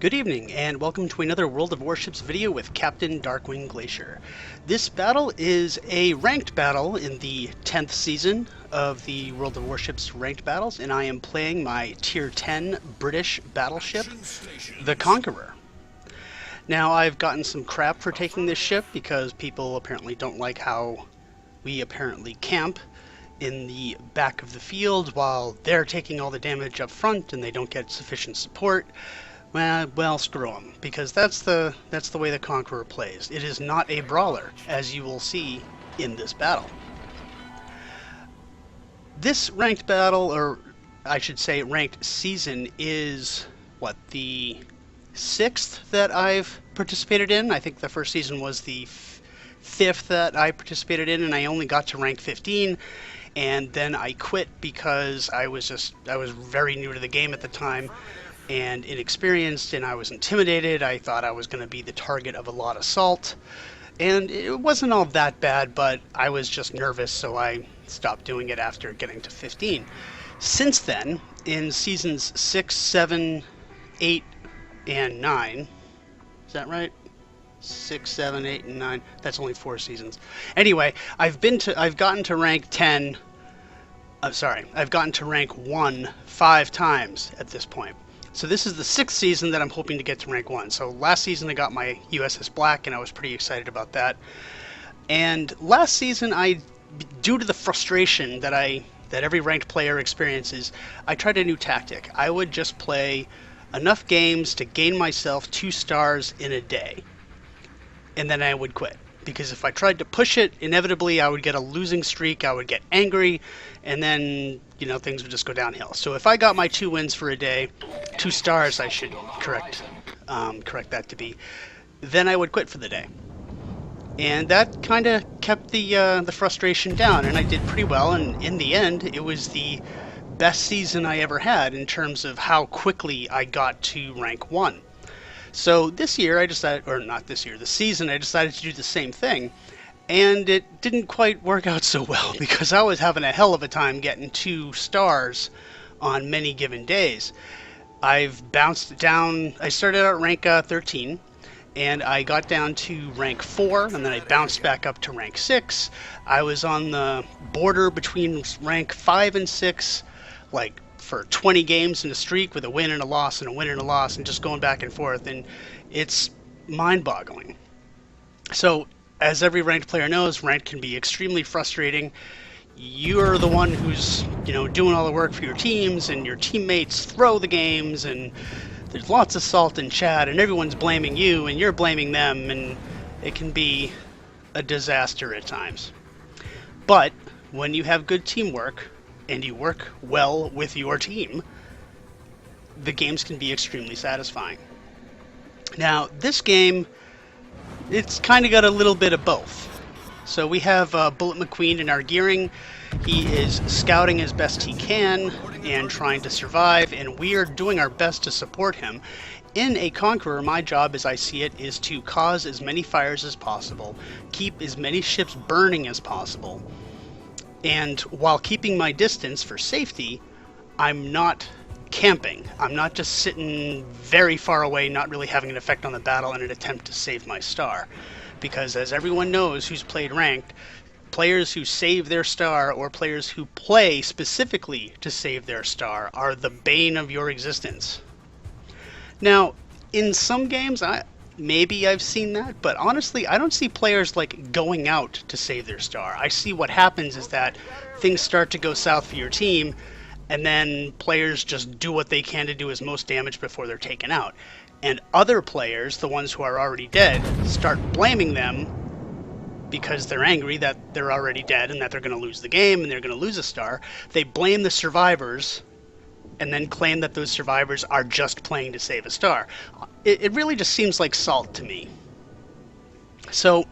Good evening, and welcome to another World of Warships video with Captain Darkwing Glacier. This battle is a ranked battle in the 10th season of the World of Warships ranked battles, and I am playing my Tier 10 British battleship, the Conqueror. Now, I've gotten some crap for taking this ship because people apparently don't like how we apparently camp in the back of the field while they're taking all the damage up front and they don't get sufficient support. Well, screw them, because that's the way the Conqueror plays. It is not a brawler, as you will see in this battle. This ranked battle, or I should say ranked season, is, what, the 6th that I've participated in? I think the first season was the 5th that I participated in, and I only got to rank 15, and then I quit because I was very new to the game at the time, and inexperienced, and I was intimidated. I thought I was going to be the target of a lot of salt, and it wasn't all that bad, but I was just nervous, so I stopped doing it after getting to 15. Since then, in seasons 6, 7, 8, and 9, is that right? 6, 7, 8, and 9. That's only 4 seasons. Anyway, I've gotten to rank 10. I've gotten to rank 1 5 times at this point. So this is the 6th season that I'm hoping to get to rank 1. So last season I got my USS Black, and I was pretty excited about that. And last season, due to the frustration that every ranked player experiences, I tried a new tactic. I would just play enough games to gain myself 2 stars in a day, and then I would quit. Because if I tried to push it, inevitably I would get a losing streak, I would get angry, and then, things would just go downhill. So if I got my 2 wins for a day, 2 stars I should correct that to be, then I would quit for the day. And that kind of kept the frustration down, and I did pretty well, and in the end, it was the best season I ever had in terms of how quickly I got to rank 1. So this year I decided, or not this year, the season, I decided to do the same thing, and it didn't quite work out so well because I was having a hell of a time getting 2 stars on many given days. I've bounced down. I started out at rank 13, and I got down to rank 4, and then I bounced back up to rank 6. I was on the border between rank 5 and 6, like for 20 games in a streak, with a win and a loss and a win and a loss, and just going back and forth, and it's mind-boggling. So, as every ranked player knows, ranked can be extremely frustrating. You're the one who's, doing all the work for your teams, and your teammates throw the games, and there's lots of salt in chat, and everyone's blaming you, and you're blaming them, and it can be a disaster at times. But when you have good teamwork, and you work well with your team, the games can be extremely satisfying. Now, this game, it's kind of got a little bit of both. So we have Bullet McQueen in our gearing. He is scouting as best he can and trying to survive, and we are doing our best to support him. In a Conqueror, my job, as I see it, is to cause as many fires as possible, keep as many ships burning as possible, and while keeping my distance for safety, I'm not camping. I'm not just sitting very far away, not really having an effect on the battle in an attempt to save my star. Because as everyone knows who's played ranked, players who save their star, or players who play specifically to save their star, are the bane of your existence. Now, in some games, maybe I've seen that, but honestly, I don't see players going out to save their star. I see what happens is that things start to go south for your team, and then players just do what they can to do as most damage before they're taken out. And other players, the ones who are already dead, start blaming them because they're angry that they're already dead and that they're going to lose the game and they're going to lose a star. They blame the survivors and then claim that those survivors are just playing to save a star. It really just seems like salt to me. So,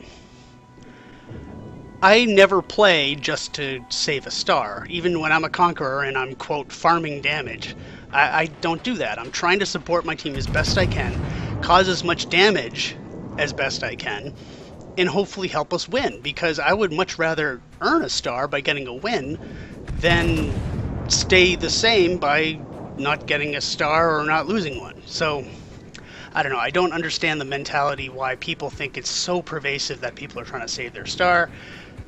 I never play just to save a star. Even when I'm a Conqueror and I'm, quote, farming damage, I don't do that. I'm trying to support my team as best I can, cause as much damage as best I can, and hopefully help us win, because I would much rather earn a star by getting a win than stay the same by not getting a star or not losing one. So I don't know. I don't understand the mentality why people think it's so pervasive that people are trying to save their star,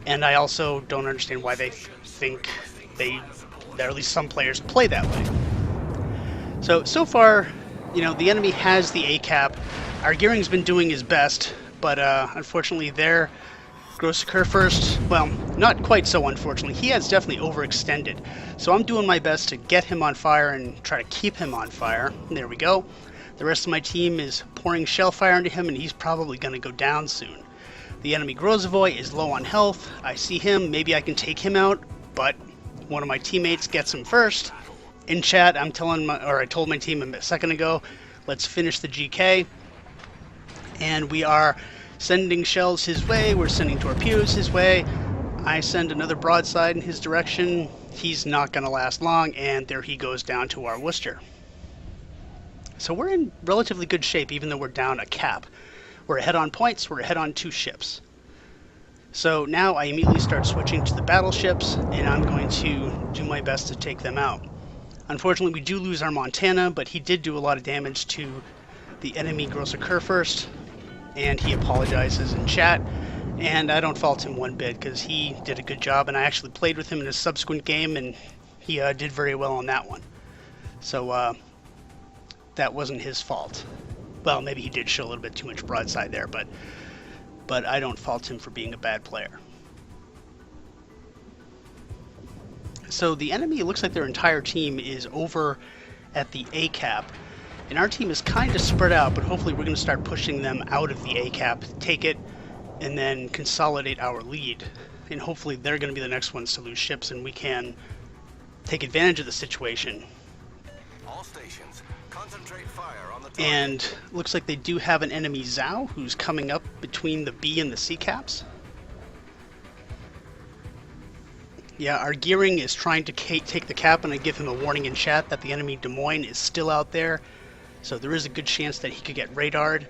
and I also don't understand why they think that at least some players play that way. So far, the enemy has the A cap. Our Gearing's been doing his best, but unfortunately their Grossiker first, well, not quite so unfortunately. He has definitely overextended. So I'm doing my best to get him on fire and try to keep him on fire. And there we go. The rest of my team is pouring shell fire into him, and he's probably going to go down soon. The enemy Grozavoy is low on health. I see him. Maybe I can take him out, but one of my teammates gets him first. In chat, I told my team a second ago, let's finish the GK. And we are sending shells his way, we're sending torpedoes his way. I send another broadside in his direction. He's not going to last long, and there he goes down to our Worcester. So we're in relatively good shape, even though we're down a cap. We're ahead on points, we're ahead on 2 ships. So now I immediately start switching to the battleships, and I'm going to do my best to take them out. Unfortunately, we do lose our Montana, but he did do a lot of damage to the enemy Grossiker first, and he apologizes in chat, and I don't fault him one bit because he did a good job, and I actually played with him in a subsequent game, and he did very well on that one. So that wasn't his fault. Well, maybe he did show a little bit too much broadside there, but I don't fault him for being a bad player. So the enemy, it looks like their entire team is over at the A cap. And our team is kind of spread out, but hopefully we're going to start pushing them out of the A cap, take it, and then consolidate our lead. And hopefully they're going to be the next ones to lose ships, and we can take advantage of the situation. All stations, concentrate fire on the target. And looks like they do have an enemy Zhao who's coming up between the B and the C caps. Yeah, our Gearing is trying to take the cap, and I give him a warning in chat that the enemy Des Moines is still out there. So there is a good chance that he could get radared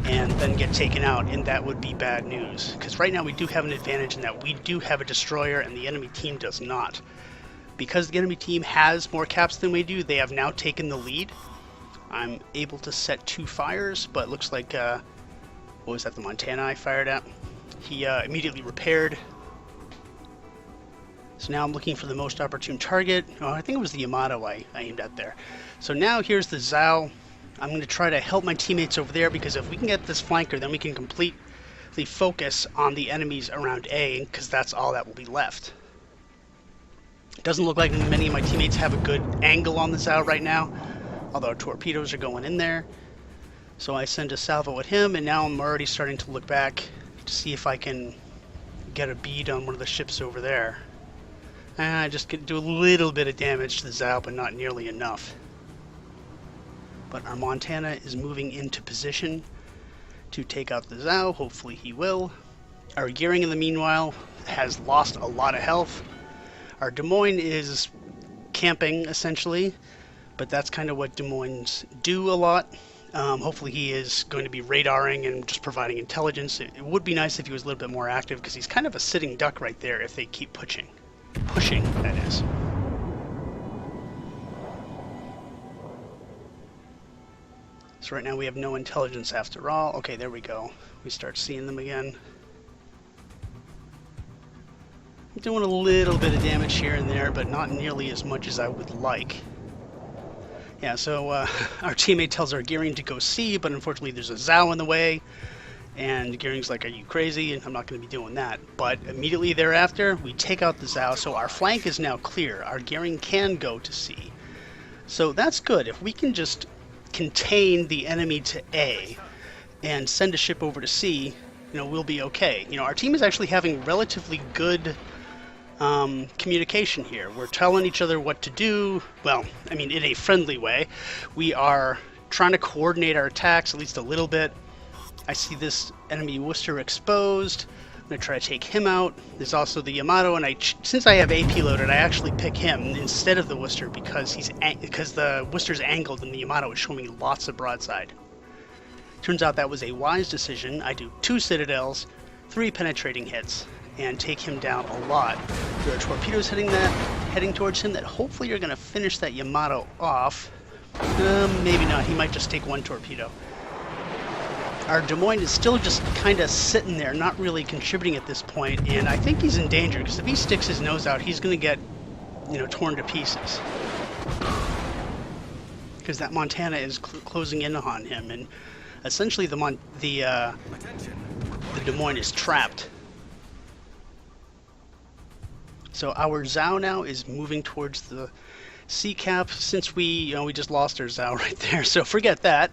and then get taken out, and that would be bad news. Because right now we do have an advantage in that we do have a destroyer and the enemy team does not. Because the enemy team has more caps than we do, they have now taken the lead. I'm able to set 2 fires, but looks like, what was that, the Montana I fired at? He immediately repaired. So now I'm looking for the most opportune target. Oh, I think it was the Yamato I aimed at there. So now here's the Zhao. I'm going to try to help my teammates over there, because if we can get this flanker, then we can completely focus on the enemies around A, because that's all that will be left. It doesn't look like many of my teammates have a good angle on the Zhao right now, although torpedoes are going in there. So I send a salvo at him, and now I'm already starting to look back to see if I can get a bead on one of the ships over there. I just can do a little bit of damage to the Zhao, but not nearly enough. But our Montana is moving into position to take out the Zhao. Hopefully he will. Our Gearing, in the meanwhile, has lost a lot of health. Our Des Moines is camping, essentially, but that's kind of what Des Moines do a lot. Hopefully he is going to be radaring and just providing intelligence. It would be nice if he was a little bit more active, because he's kind of a sitting duck right there if they keep pushing. Pushing, that is. So right now we have no intelligence after all. Okay, there we go. We start seeing them again. I'm doing a little bit of damage here and there, but not nearly as much as I would like. Yeah, so our teammate tells our Gearing to go C, but unfortunately there's a Zhao in the way. And Gearing's like, are you crazy? And I'm not going to be doing that. But immediately thereafter, we take out the Zhao, so our flank is now clear. Our Gearing can go to C. So that's good. If we can just contain the enemy to A and send a ship over to C, we'll be okay. Our team is actually having relatively good communication here. We're telling each other what to do. Well, I mean, in a friendly way. We are trying to coordinate our attacks at least a little bit. I see this enemy Worcester exposed. I'm going to try to take him out. There's also the Yamato, and since I have AP loaded, I actually pick him instead of the Worcester because the Worcester's angled and the Yamato is showing me lots of broadside. Turns out that was a wise decision. I do 2 citadels, 3 penetrating hits, and take him down a lot. There are torpedoes heading towards him that hopefully are going to finish that Yamato off. Maybe not. He might just take 1 torpedo. Our Des Moines is still just kind of sitting there, not really contributing at this point, and I think he's in danger, because if he sticks his nose out, he's going to get, you know, torn to pieces. Because that Montana is closing in on him, and essentially the Des Moines is trapped. So our Zhao now is moving towards the sea cap, since we just lost our Zhao right there, so forget that.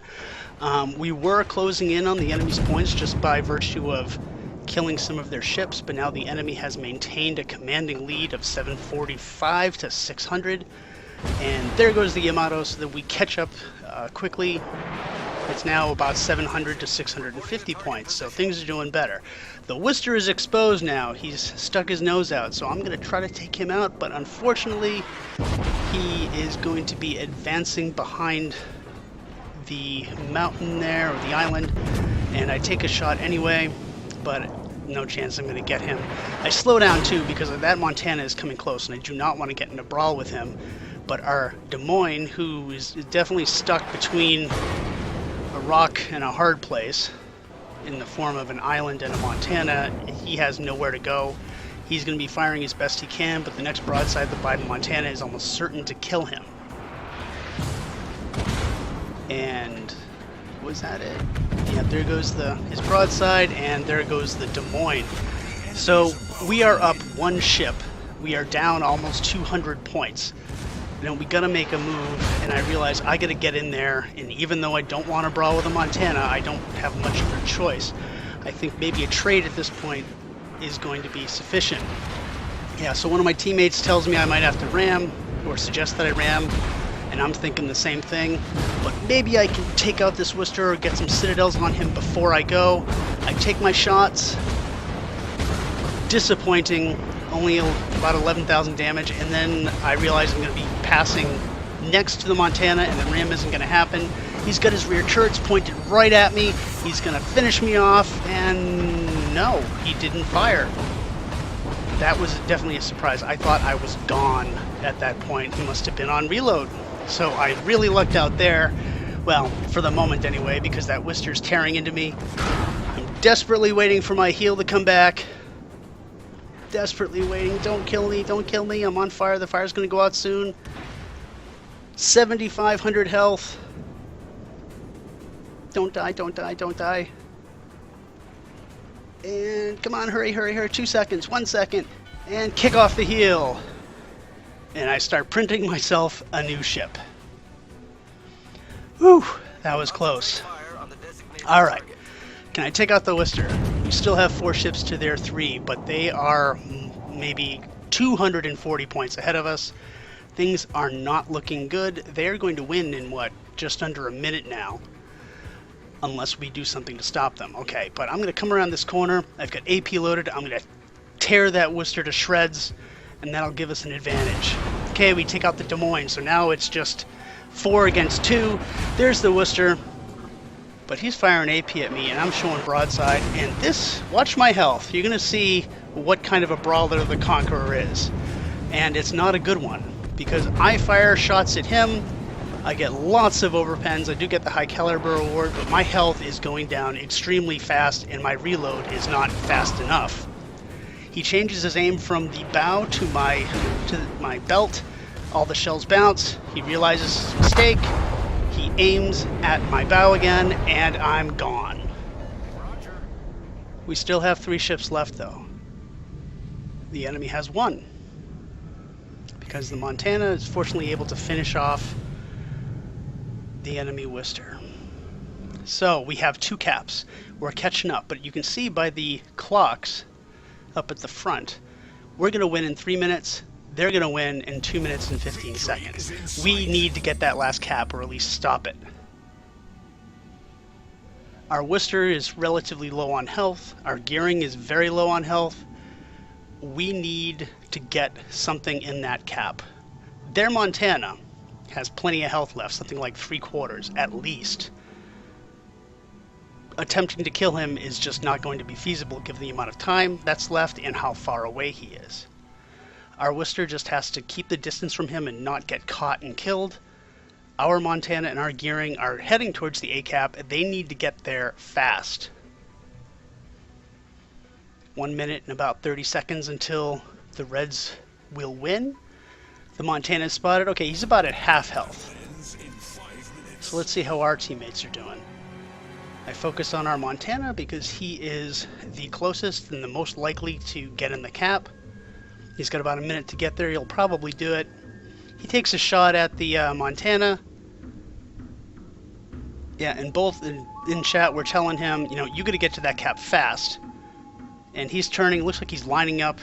We were closing in on the enemy's points just by virtue of killing some of their ships, but now the enemy has maintained a commanding lead of 745 to 600, and there goes the Yamato, so that we catch up quickly. It's now about 700 to 650 points, so things are doing better. The Worcester is exposed now. He's stuck his nose out, so I'm going to try to take him out, but unfortunately he is going to be advancing behind the mountain there, or the island, and I take a shot anyway, but no chance I'm going to get him. I slow down too, because that Montana is coming close, and I do not want to get in a brawl with him, but our Des Moines, who is definitely stuck between a rock and a hard place in the form of an island and a Montana, he has nowhere to go. He's going to be firing as best he can, but the next broadside by the Montana is almost certain to kill him. And was that it? Yeah, there goes his broadside, and there goes the Des Moines. So we are up one ship. We are down almost 200 points. You know, we gotta make a move, and I realize I gotta get in there, and even though I don't want to brawl with a Montana, I don't have much of a choice. I think maybe a trade at this point is going to be sufficient. Yeah, so one of my teammates tells me I might have to ram, or suggests that I ram, and I'm thinking the same thing, but maybe I can take out this Worcester or get some citadels on him before I go. I take my shots. Disappointing. Only about 11,000 damage, and then I realize I'm going to be passing next to the Montana, and the ram isn't going to happen. He's got his rear turrets pointed right at me. He's going to finish me off, and no, he didn't fire. That was definitely a surprise. I thought I was gone at that point. He must have been on reload. So I really lucked out there. Well, for the moment anyway, because that Worcester's tearing into me. I'm desperately waiting for my heal to come back. Desperately waiting. Don't kill me, don't kill me. I'm on fire. The fire's going to go out soon. 7,500 health. Don't die, don't die, don't die. And come on, hurry, hurry, hurry. 2 seconds, 1 second. And kick off the heal. And I start printing myself a new ship. Whew, that was close. Alright. Can I take out the Worcester? We still have 4 ships to their 3, but they are maybe 240 points ahead of us. Things are not looking good. They're going to win in, what, just under a minute now. Unless we do something to stop them. Okay, but I'm going to come around this corner. I've got AP loaded. I'm going to tear that Worcester to shreds, and that'll give us an advantage. Okay, we take out the Des Moines, so now it's just 4 against 2. There's the Worcester. But he's firing AP at me, and I'm showing broadside. And this, watch my health. You're going to see what kind of a brawler the Conqueror is. And it's not a good one, because I fire shots at him. I get lots of overpens. I do get the high caliber award, but my health is going down extremely fast, and my reload is not fast enough. He changes his aim from the bow to my belt. All the shells bounce. He realizes his mistake. He aims at my bow again, and I'm gone. Roger. We still have 3 ships left, though. The enemy has 1. Because the Montana is fortunately able to finish off the enemy Worcester. So, we have 2 caps. We're catching up, but you can see by the clocks up at the front, we're going to win in 3 minutes. They're going to win in 2 minutes and 15 seconds. We need to get that last cap, or at least stop it. Our Worcester is relatively low on health. Our gearing is very low on health. We need to get something in that cap. Their Montana has plenty of health left, something like 3/4 at least. Attempting to kill him is just not going to be feasible given the amount of time that's left and how far away he is. Our Worcester just has to keep the distance from him and not get caught and killed. Our Montana and our gearing are heading towards the A cap. They need to get there fast. 1 minute and about 30 seconds until the Reds will win. The Montana is spotted. Okay, he's about at half health. So let's see how our teammates are doing. I focus on our Montana because he is the closest and the most likely to get in the cap. He's got about a minute to get there. He'll probably do it. He takes a shot at the Montana. Yeah, and both in chat we're telling him, you know, you got to get to that cap fast. And he's turning. Looks like he's lining up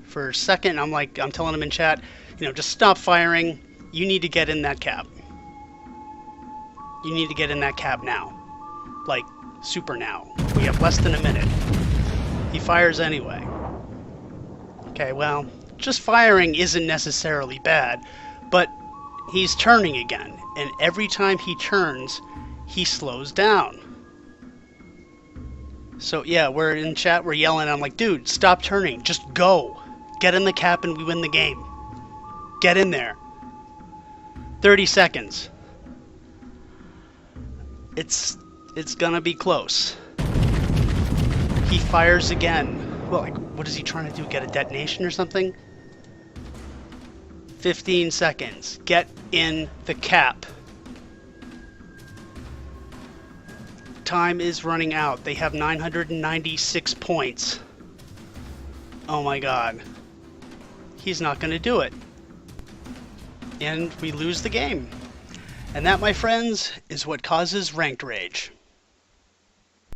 for second. I'm telling him in chat, you know, just stop firing. You need to get in that cap. You need to get in that cap now. Like, super now. We have less than a minute. He fires anyway. Okay, well, just firing isn't necessarily bad, but he's turning again. And every time he turns, he slows down. So yeah, we're in chat, we're yelling. I'm like, dude, stop turning. Just go. Get in the cap and we win the game. Get in there. 30 seconds. It's gonna be close. He fires again. Well, like, what is he trying to do? Get a detonation or something? 15 seconds. Get in the cap. Time is running out. They have 996 points. Oh my god. He's not going to do it. And we lose the game. And that, my friends, is what causes ranked rage.